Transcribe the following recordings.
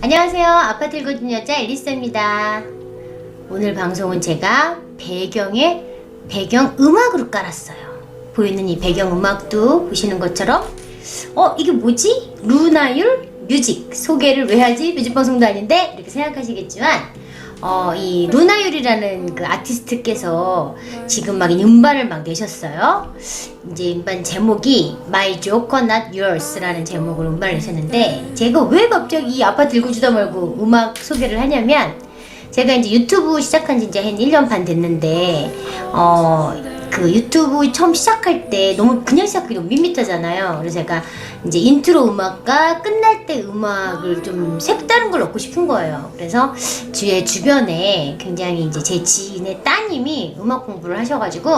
안녕하세요. 아파트 읽어주는 여자 앨리스입니다. 오늘 방송은 제가 배경 음악으로 깔았어요. 보이는 이 배경 음악도 보시는 것처럼 이게 뭐지? 루나율 뮤직 소개를 왜 하지? 뮤직 방송도 아닌데 이렇게 생각하시겠지만 이 루나율이라는 그 아티스트께서 지금 막 음반을 막 내셨어요. 이제 음반 제목이 My Joker Not Yours라는 제목으로 음반을 내셨는데, 제가 왜 갑자기 이 아파트 읽어주다 말고 음악 소개를 하냐면, 제가 이제 유튜브 시작한 지 이제 한 1년 반 됐는데, 그 유튜브 처음 시작할 때 너무 그냥 시작하기 너무 밋밋하잖아요. 그래서 제가 이제 인트로 음악과 끝날 때 음악을 좀 색다른 걸 넣고 싶은 거예요. 그래서 제 주변에 굉장히 이제 제 지인의 따님이 음악 공부를 하셔가지고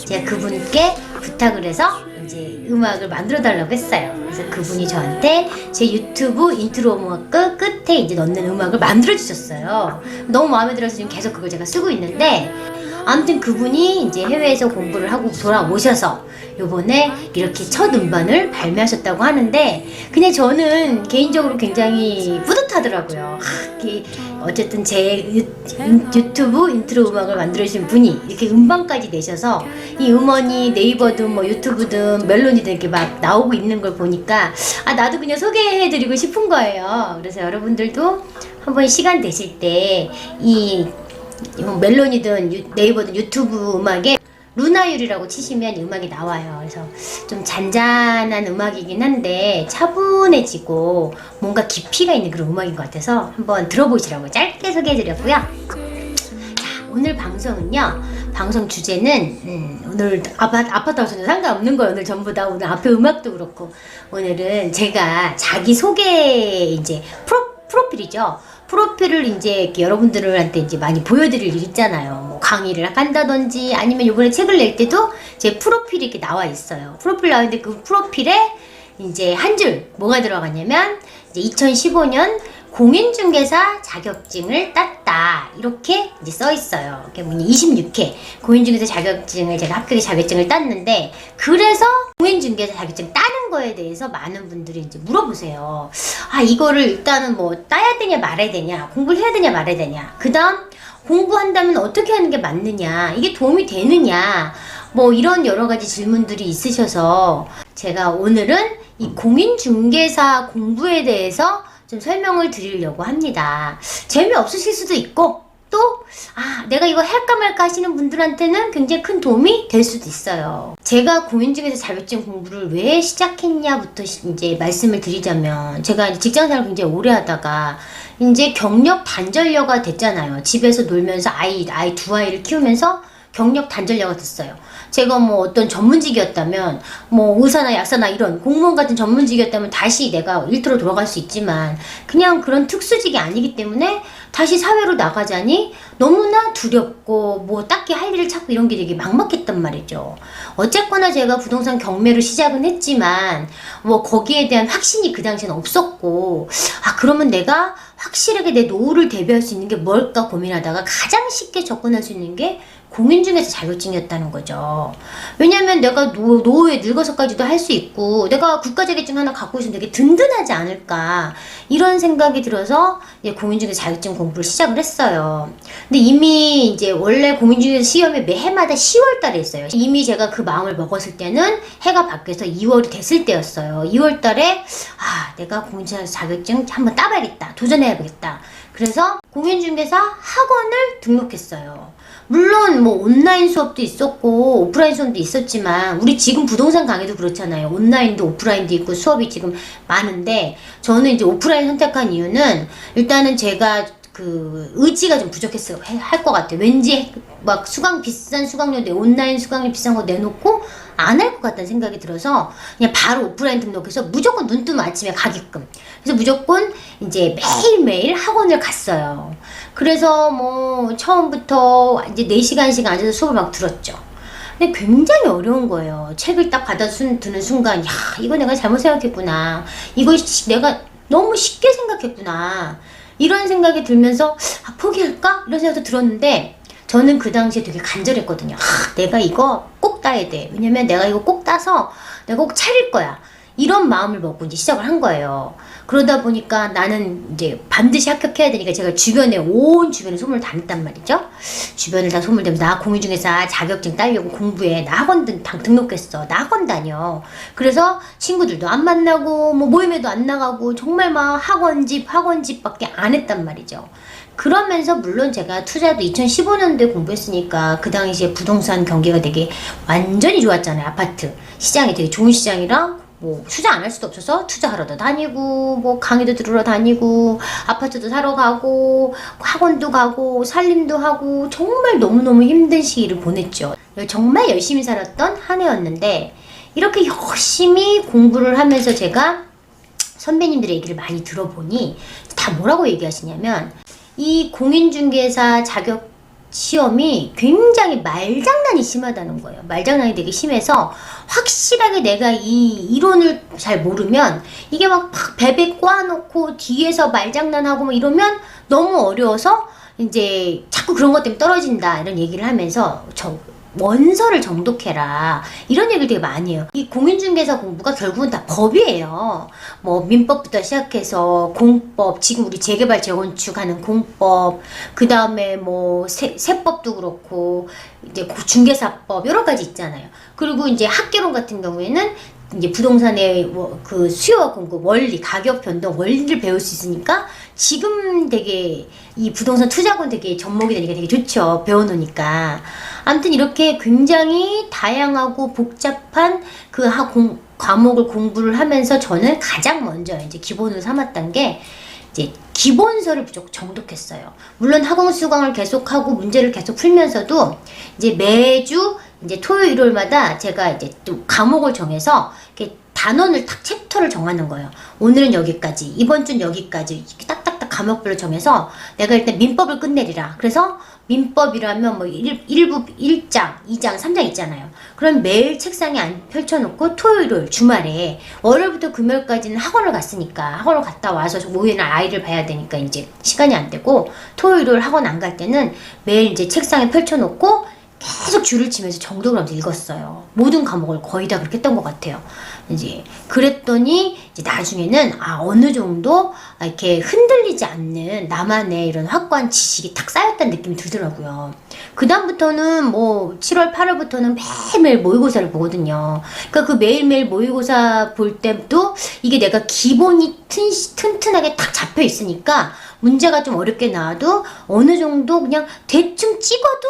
제가 그분께 부탁을 해서 이제 음악을 만들어 달라고 했어요. 그래서 그분이 저한테 제 유튜브 인트로 음악 끝에 이제 넣는 음악을 만들어 주셨어요. 너무 마음에 들어서 지금 계속 그걸 제가 쓰고 있는데, 아무튼 그분이 이제 해외에서 공부를 하고 돌아오셔서 요번에 이렇게 첫 음반을 발매하셨다고 하는데, 그냥 저는 개인적으로 굉장히 뿌듯하더라고요. 어쨌든 제 유튜브 인트로 음악을 만들어주신 분이 이렇게 음반까지 내셔서 이 음원이 네이버든 뭐 유튜브든 멜론이든 이렇게 막 나오고 있는 걸 보니까 나도 그냥 소개해드리고 싶은 거예요. 그래서 여러분들도 한번 시간 되실 때 이 멜론이든 네이버든 유튜브 음악에 루나율이라고 치시면 음악이 나와요. 그래서 좀 잔잔한 음악이긴 한데 차분해지고 뭔가 깊이가 있는 그런 음악인 것 같아서 한번 들어보시라고 짧게 소개해드렸고요. 자, 오늘 방송은요, 방송 주제는 오늘 아파트하고 전혀 상관없는 거예요. 오늘 전부 다 오늘 앞에 음악도 그렇고, 오늘은 제가 자기 소개 이제 프로필이죠. 프로필을 이제 이렇게 여러분들한테 이제 많이 보여드릴 일 있잖아요. 뭐 강의를 한다든지 아니면 이번에 책을 낼 때도 제 프로필이 이렇게 나와 있어요. 프로필 나오는데 그 프로필에 이제 한 줄 뭐가 들어가냐면, 이제 2015년 공인중개사 자격증을 땄다 이렇게 이제 써 있어요. 이게 뭐니 26회 공인중개사 자격증을 제가 합격의 자격증을 땄는데, 그래서 공인중개사 자격증 따는 거에 대해서 많은 분들이 이제 물어보세요. 이거를 일단은 뭐 따야 되냐 말아야 되냐, 공부를 해야 되냐 말아야 되냐, 그 다음 공부한다면 어떻게 하는 게 맞느냐, 이게 도움이 되느냐, 뭐 이런 여러 가지 질문들이 있으셔서 제가 오늘은 이 공인중개사 공부에 대해서 좀 설명을 드리려고 합니다. 재미없으실 수도 있고, 또 내가 이거 할까 말까 하시는 분들한테는 굉장히 큰 도움이 될 수도 있어요. 제가 공인중개사 자격증 공부를 왜 시작했냐부터 이제 말씀을 드리자면, 제가 이제 직장생활을 굉장히 오래 하다가 이제 경력 단절녀가 됐잖아요. 집에서 놀면서 두 아이를 키우면서 경력 단절녀가 됐어요. 제가 뭐 어떤 전문직이었다면, 뭐 의사나 약사나 이런 공무원 같은 전문직이었다면 다시 내가 일터로 돌아갈 수 있지만, 그냥 그런 특수직이 아니기 때문에 다시 사회로 나가자니 너무나 두렵고 뭐 딱히 할 일을 찾고 이런 게 되게 막막했단 말이죠. 어쨌거나 제가 부동산 경매로 시작은 했지만 뭐 거기에 대한 확신이 그 당시에는 없었고, 그러면 내가 확실하게 내 노후를 대비할 수 있는 게 뭘까 고민하다가 가장 쉽게 접근할 수 있는 게 공인중개사 자격증이었다는 거죠. 왜냐면 내가 노후에 늙어서까지도 할 수 있고, 내가 국가 자격증 하나 갖고 있으면 되게 든든하지 않을까, 이런 생각이 들어서 이제 공인중개사 자격증 공부를 시작을 했어요. 근데 이미 이제 원래 공인중개사 시험이 매해마다 10월 달에 있어요. 이미 제가 그 마음을 먹었을 때는 해가 바뀌어서 2월이 됐을 때였어요. 2월 달에 내가 공인중개사 자격증 한번 따봐야겠다, 도전해야겠다. 그래서 공인중개사 학원을 등록했어요. 물론 뭐 온라인 수업도 있었고 오프라인 수업도 있었지만, 우리 지금 부동산 강의도 그렇잖아요. 온라인도 오프라인도 있고 수업이 지금 많은데, 저는 이제 오프라인 선택한 이유는 일단은 제가 그 의지가 좀 부족했어요. 할 것 같아요. 왠지 막 비싼 수강료인데 온라인 수강료 비싼 거 내놓고 안 할 것 같다는 생각이 들어서 그냥 바로 오프라인 등록해서 무조건 눈 뜨면 아침에 가게끔, 그래서 무조건 이제 매일매일 학원을 갔어요. 그래서 뭐 처음부터 이제 4시간씩 앉아서 수업을 막 들었죠. 근데 굉장히 어려운 거예요. 책을 딱 드는 순간, 이거 내가 잘못 생각했구나, 이거 내가 너무 쉽게 생각했구나, 이런 생각이 들면서 포기할까? 이런 생각도 들었는데, 저는 그 당시에 되게 간절했거든요. 내가 이거 꼭 따야 돼. 왜냐면 내가 이거 꼭 따서 내가 꼭 차릴 거야. 이런 마음을 먹고 이제 시작을 한 거예요. 그러다 보니까 나는 이제 반드시 합격해야 되니까 제가 온 주변에 소문을 다 냈단 말이죠. 주변을 다 소문을 내면서 나 공인중개사 자격증 따려고 공부해. 나 학원 등록했어. 나 학원 다녀. 그래서 친구들도 안 만나고 뭐 모임에도 안 나가고 정말 막 학원집밖에 안 했단 말이죠. 그러면서 물론 제가 투자도 2015년도에 공부했으니까 그 당시에 부동산 경기가 되게 완전히 좋았잖아요. 아파트 시장이 되게 좋은 시장이라 뭐 투자 안 할 수도 없어서 투자하러도 다니고 뭐 강의도 들으러 다니고 아파트도 사러 가고 학원도 가고 살림도 하고 정말 너무너무 힘든 시기를 보냈죠. 정말 열심히 살았던 한 해였는데 이렇게 열심히 공부를 하면서 제가 선배님들의 얘기를 많이 들어보니 다 뭐라고 얘기하시냐면 이 공인중개사 자격 시험이 굉장히 말장난이 심하다는 거예요. 말장난이 되게 심해서 확실하게 내가 이 이론을 잘 모르면 이게 막 베베 꽈놓고 뒤에서 말장난하고 뭐 이러면 너무 어려워서 이제 자꾸 그런 것 때문에 떨어진다 이런 얘기를 하면서 원서를 정독해라 이런 얘기를 되게 많이 해요. 이 공인중개사 공부가 결국은 다 법이에요. 뭐 민법부터 시작해서 공법, 지금 우리 재개발 재건축하는 공법, 그 다음에 뭐 세법도 그렇고 이제 중개사법 여러 가지 있잖아요. 그리고 이제 학개론 같은 경우에는 이제 부동산의 그 수요와 공급 원리, 가격 변동 원리를 배울 수 있으니까 지금 되게 이 부동산 투자권 되게 접목이 되니까 되게 좋죠. 배워놓으니까. 아무튼 이렇게 굉장히 다양하고 복잡한 그 과목을 공부를 하면서 저는 가장 먼저 이제 기본으로 삼았던 게 이제 기본서를 무조건 정독했어요. 물론 학원 수강을 계속하고 문제를 계속 풀면서도 이제 매주 이제 토요일 일요일마다 제가 이제 또 과목을 정해서 이렇게 단원을 딱 챕터를 정하는 거예요. 오늘은 여기까지, 이번 주는 여기까지 이렇게 딱딱딱 과목별로 정해서 내가 일단 민법을 끝내리라. 그래서 민법이라면 뭐 1부 1장, 2장, 3장 있잖아요. 그럼 매일 책상에 펼쳐놓고 토요일, 주말에 월요일부터 금요일까지는 학원을 갔으니까 학원을 갔다 와서 목요일은 아이를 봐야 되니까 이제 시간이 안 되고 토요일 학원 안 갈 때는 매일 이제 책상에 펼쳐놓고 계속 줄을 치면서 정독을 하면서 읽었어요. 모든 과목을 거의 다 그렇게 했던 것 같아요. 이제 그랬더니 이제 나중에는 어느 정도 이렇게 흔들리지 않는 나만의 이런 확고한 지식이 탁 쌓였다는 느낌이 들더라고요. 그 다음부터는 뭐 7월, 8월부터는 매일매일 모의고사를 보거든요. 그러니까 그 매일매일 모의고사 볼 때도 이게 내가 기본이 튼튼하게 딱 잡혀 있으니까 문제가 좀 어렵게 나와도 어느 정도 그냥 대충 찍어도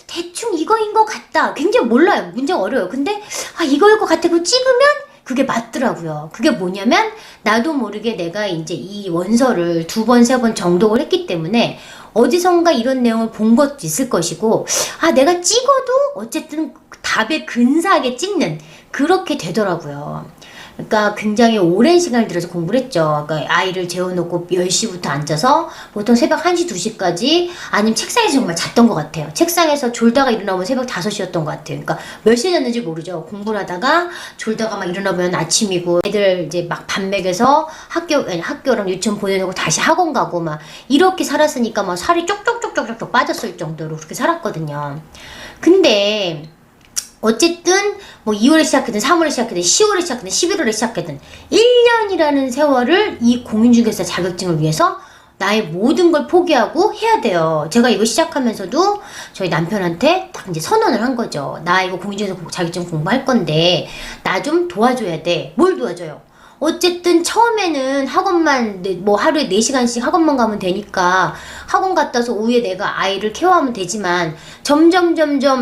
대충 이거인 것 같다. 굉장히 몰라요. 문제가 어려워요. 근데 이거일 것 같아. 찍으면 그게 맞더라고요. 그게 뭐냐면 나도 모르게 내가 이제 이 원서를 2번, 3번 정독을 했기 때문에 어디선가 이런 내용을 본 것도 있을 것이고 내가 찍어도 어쨌든 답에 근사하게 찍는 그렇게 되더라고요. 그러니까 굉장히 오랜 시간을 들여서 공부를 했죠. 그러니까 아이를 재워놓고 10시부터 앉아서 보통 새벽 1시, 2시까지 아니면 책상에서 정말 잤던 것 같아요. 책상에서 졸다가 일어나면 새벽 5시였던 것 같아요. 그러니까 몇 시에 잤는지 모르죠. 공부를 하다가 졸다가 막 일어나면 아침이고 애들 이제 막 밥 먹여서 학교랑 유치원 보내놓고 다시 학원 가고 막 이렇게 살았으니까 막 살이 쪽쪽쪽쪽쪽 빠졌을 정도로 그렇게 살았거든요. 근데 어쨌든 뭐 2월에 시작하든 3월에 시작하든 10월에 시작하든 11월에 시작하든 1년이라는 세월을 이 공인중개사 자격증을 위해서 나의 모든 걸 포기하고 해야 돼요. 제가 이거 시작하면서도 저희 남편한테 딱 이제 선언을 한 거죠. 나 이거 공인중개사 자격증 공부할 건데 나 좀 도와줘야 돼. 뭘 도와줘요? 어쨌든 처음에는 학원만 뭐 하루에 4시간씩 학원만 가면 되니까 학원 갔다 와서 오후에 내가 아이를 케어하면 되지만 점점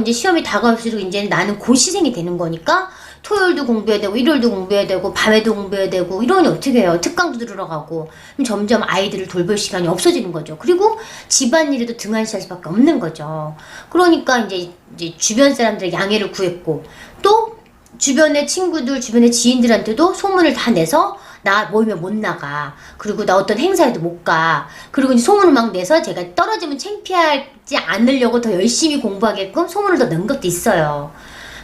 이제 시험이 다가올수록 이제 나는 고시생이 되는 거니까 토요일도 공부해야 되고 일요일도 공부해야 되고 밤에도 공부해야 되고 이러니 어떻게 해요? 특강도 들어가고 그럼 점점 아이들을 돌볼 시간이 없어지는 거죠. 그리고 집안일에도 등한시할 수밖에 없는 거죠. 그러니까 이제 주변 사람들의 양해를 구했고 또 주변의 친구들, 주변의 지인들한테도 소문을 다 내서 나 모임에 못 나가. 그리고 나 어떤 행사에도 못 가. 그리고 이제 소문을 막 내서 제가 떨어지면 창피하지 않으려고 더 열심히 공부하게끔 소문을 더 낸 것도 있어요.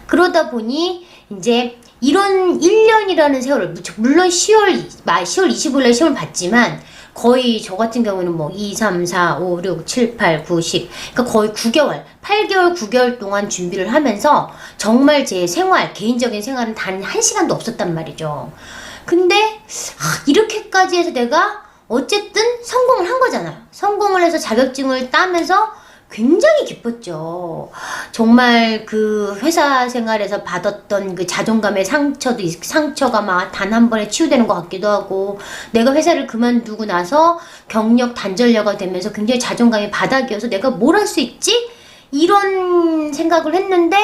그러다 보니 이제 이런 1년이라는 세월을 물론 10월 25일날 시험을 봤지만 거의 저 같은 경우는 뭐 2, 3, 4, 5, 6, 7, 8, 9, 10 그러니까 거의 9개월, 8개월, 9개월 동안 준비를 하면서 정말 제 개인적인 생활은 단 1시간도 없었단 말이죠. 근데 이렇게까지 해서 내가 어쨌든 성공을 한 거잖아요. 성공을 해서 자격증을 따면서 굉장히 기뻤죠. 정말 그 회사 생활에서 받았던 그 자존감의 상처가 막 단 한 번에 치유되는 것 같기도 하고, 내가 회사를 그만두고 나서 경력 단절녀가 되면서 굉장히 자존감이 바닥이어서 내가 뭘 할 수 있지? 이런 생각을 했는데,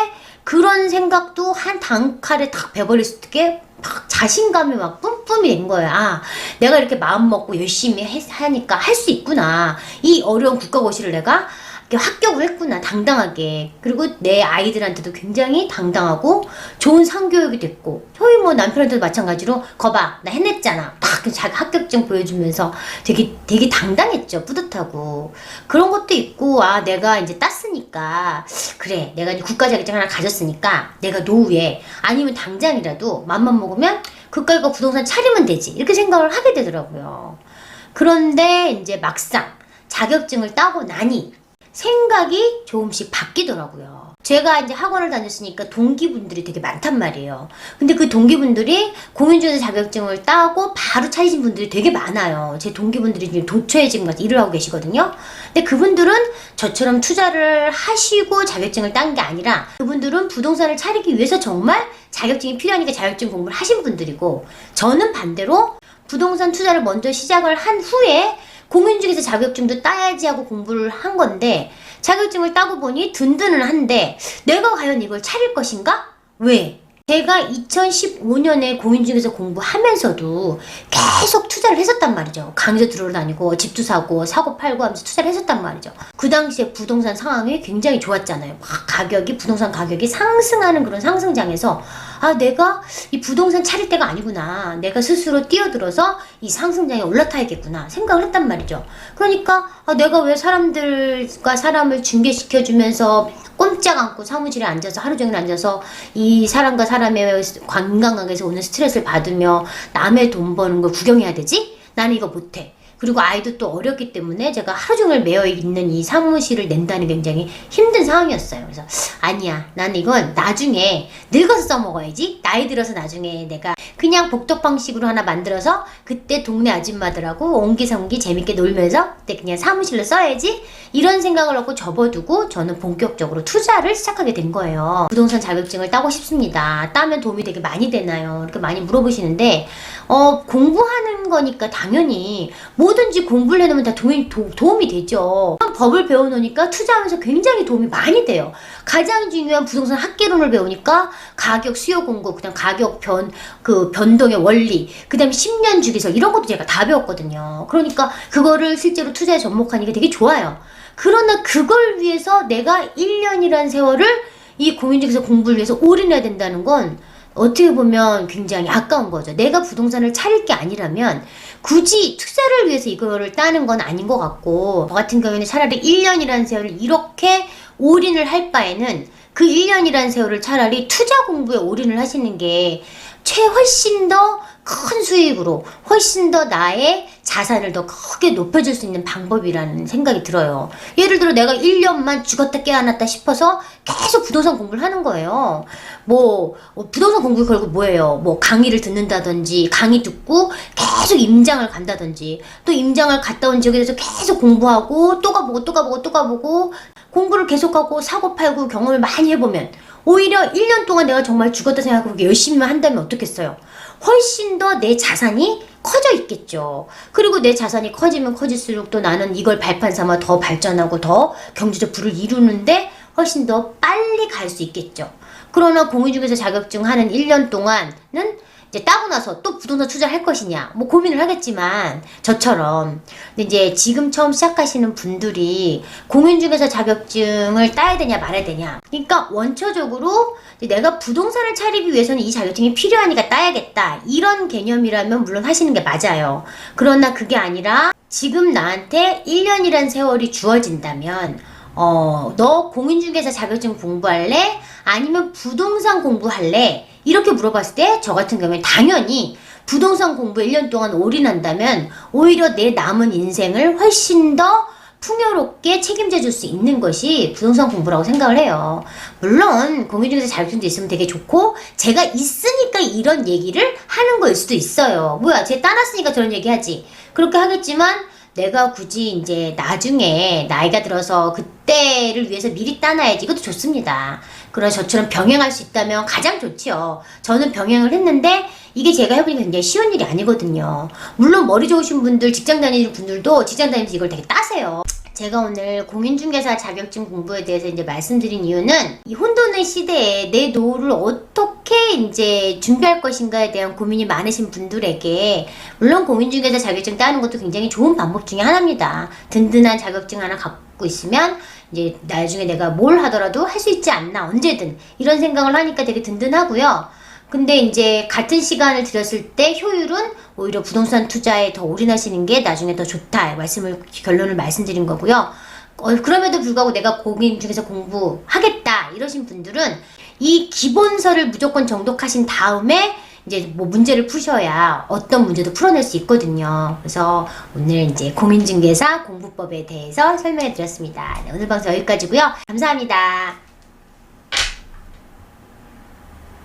그런 생각도 한 단칼에 딱 베버렸을 때 막 자신감이 막 뿜뿜이 된 거야. 아, 내가 이렇게 마음 먹고 열심히 하니까 할 수 있구나. 이 어려운 국가고시를 내가 합격을 했구나, 당당하게. 그리고 내 아이들한테도 굉장히 당당하고 좋은 상교육이 됐고, 저희 뭐 남편한테도 마찬가지로 거봐, 나 해냈잖아, 딱 자기 합격증 보여주면서 되게 당당했죠. 뿌듯하고. 그런 것도 있고, 아, 내가 이제 땄으니까, 그래, 내가 이제 국가자격증 하나 가졌으니까 내가 노후에 아니면 당장이라도 맘만 먹으면 그까이가 부동산 차리면 되지, 이렇게 생각을 하게 되더라고요. 그런데 이제 막상 자격증을 따고 나니 생각이 조금씩 바뀌더라고요. 제가 이제 학원을 다녔으니까 동기분들이 되게 많단 말이에요. 근데 그 동기분들이 공인중개사 자격증을 따고 바로 차리신 분들이 되게 많아요. 제 동기분들이 지금 도처에 지금 가서 일을 하고 계시거든요. 근데 그분들은 저처럼 투자를 하시고 자격증을 딴 게 아니라, 그분들은 부동산을 차리기 위해서 정말 자격증이 필요하니까 자격증 공부를 하신 분들이고, 저는 반대로 부동산 투자를 먼저 시작을 한 후에 공인중개사 자격증도 따야지 하고 공부를 한 건데, 자격증을 따고 보니 든든은 한데 내가 과연 이걸 차릴 것인가? 왜? 제가 2015년에 공인중개사 공부하면서도 계속 투자를 했었단 말이죠. 강좌 들으러 다니고 집도 사고 팔고 하면서 투자를 했었단 말이죠. 그 당시에 부동산 상황이 굉장히 좋았잖아요. 막 부동산 가격이 상승하는 그런 상승장에서, 아, 내가 이 부동산 차릴 때가 아니구나, 내가 스스로 뛰어들어서 이 상승장에 올라타야겠구나 생각을 했단 말이죠. 그러니까 내가 왜 사람들과 사람을 중개시켜주면서 꼼짝 않고 사무실에 앉아서 하루 종일 앉아서 이 사람과 사람의 관광객에서 오는 스트레스를 받으며 남의 돈 버는 걸 구경해야 되지? 나는 이거 못해. 그리고 아이도 또 어렸기 때문에 제가 하루 종일 매여 있는 이 사무실을 낸다는 게 굉장히 힘든 상황이었어요. 그래서 아니야, 나는 이건 나중에 늙어서 써먹어야지. 나이 들어서 나중에 내가 그냥 복덕방식으로 하나 만들어서 그때 동네 아줌마들하고 옹기성기 재밌게 놀면서 그때 그냥 사무실로 써야지, 이런 생각을 하고 접어두고 저는 본격적으로 투자를 시작하게 된 거예요. 부동산 자격증을 따고 싶습니다. 따면 도움이 되게 많이 되나요? 이렇게 많이 물어보시는데, 공부하는 거니까 당연히 뭐든지 공부를 해놓으면 다 도움이 되죠. 법을 배워놓으니까 투자하면서 굉장히 도움이 많이 돼요. 가장 중요한 부동산 학개론을 배우니까 가격 수요 공고, 그다음 가격 변동의 원리, 그다음에 10년 주기설, 이런 것도 제가 다 배웠거든요. 그러니까 그거를 실제로 투자에 접목하니까 되게 좋아요. 그러나 그걸 위해서 내가 1년이란 세월을 이 공인중개사 공부를 위해서 올인해야 된다는 건 어떻게 보면 굉장히 아까운 거죠. 내가 부동산을 차릴 게 아니라면 굳이 투자를 위해서 이거를 따는 건 아닌 것 같고, 저 같은 경우에는 차라리 1년이라는 세월을 이렇게 올인을 할 바에는 그 1년이라는 세월을 차라리 투자 공부에 올인을 하시는 게 훨씬 더 큰 수익으로, 훨씬 더 나의 자산을 더 크게 높여줄 수 있는 방법이라는 생각이 들어요. 예를 들어 내가 1년만 죽었다 깨어났다 싶어서 계속 부동산 공부를 하는 거예요. 부동산 공부 걸고 뭐예요? 강의를 듣는다든지, 강의 듣고 계속 임장을 간다든지, 또 임장을 갔다 온 지역에 대해서 계속 공부하고 또 가보고 공부를 계속하고 사고 팔고 경험을 많이 해보면 오히려 1년 동안 내가 정말 죽었다 생각하고 열심히만 한다면 어떻겠어요? 훨씬 더 내 자산이 커져 있겠죠. 그리고 내 자산이 커지면 커질수록 또 나는 이걸 발판 삼아 더 발전하고 더 경제적 부를 이루는데 훨씬 더 빨리 갈 수 있겠죠. 그러나 공인중개사 자격증 하는 1년 동안은 이제 따고 나서 또 부동산 투자를 할 것이냐 고민을 하겠지만, 저처럼 근데 이제 지금 처음 시작하시는 분들이 공인중개사 자격증을 따야 되냐 말아야 되냐, 그러니까 원초적으로 내가 부동산을 차리기 위해서는 이 자격증이 필요하니까 따야겠다, 이런 개념이라면 물론 하시는 게 맞아요. 그러나 그게 아니라 지금 나한테 1년이란 세월이 주어진다면 너 공인중개사 자격증 공부할래? 아니면 부동산 공부할래? 이렇게 물어봤을 때 저 같은 경우에 당연히 부동산 공부에 1년 동안 올인한다면 오히려 내 남은 인생을 훨씬 더 풍요롭게 책임져 줄 수 있는 것이 부동산 공부라고 생각을 해요. 물론 공인중개사 자격증도 있으면 되게 좋고 제가 있으니까 이런 얘기를 하는 거일 수도 있어요. 뭐야, 쟤 따놨으니까 저런 얘기 하지. 그렇게 하겠지만 내가 굳이 이제 나중에 나이가 들어서 그때를 위해서 미리 따놔야지. 이것도 좋습니다. 그래서 저처럼 병행할 수 있다면 가장 좋지요. 저는 병행을 했는데 이게 제가 해보니까 굉장히 쉬운 일이 아니거든요. 물론 머리 좋으신 분들, 직장 다니는 분들도 직장 다니면서 이걸 되게 따세요. 제가 오늘 공인중개사 자격증 공부에 대해서 이제 말씀드린 이유는 이 혼돈의 시대에 내 노후를 어떻게 이제 준비할 것인가에 대한 고민이 많으신 분들에게 물론 공인중개사 자격증 따는 것도 굉장히 좋은 방법 중에 하나입니다. 든든한 자격증 하나 갖고 있으면 이제 나중에 내가 뭘 하더라도 할 수 있지 않나, 언제든 이런 생각을 하니까 되게 든든하고요. 근데 이제 같은 시간을 들였을 때 효율은 오히려 부동산 투자에 더 올인하시는 게 나중에 더 좋다 결론을 말씀드린 거고요. 그럼에도 불구하고 내가 공인중개사 공부하겠다 이러신 분들은 이 기본서를 무조건 정독하신 다음에 이제 뭐 문제를 푸셔야 어떤 문제도 풀어낼 수 있거든요. 그래서 오늘 이제 공인중개사 공부법에 대해서 설명해 드렸습니다. 네, 오늘 방송 여기까지고요. 감사합니다.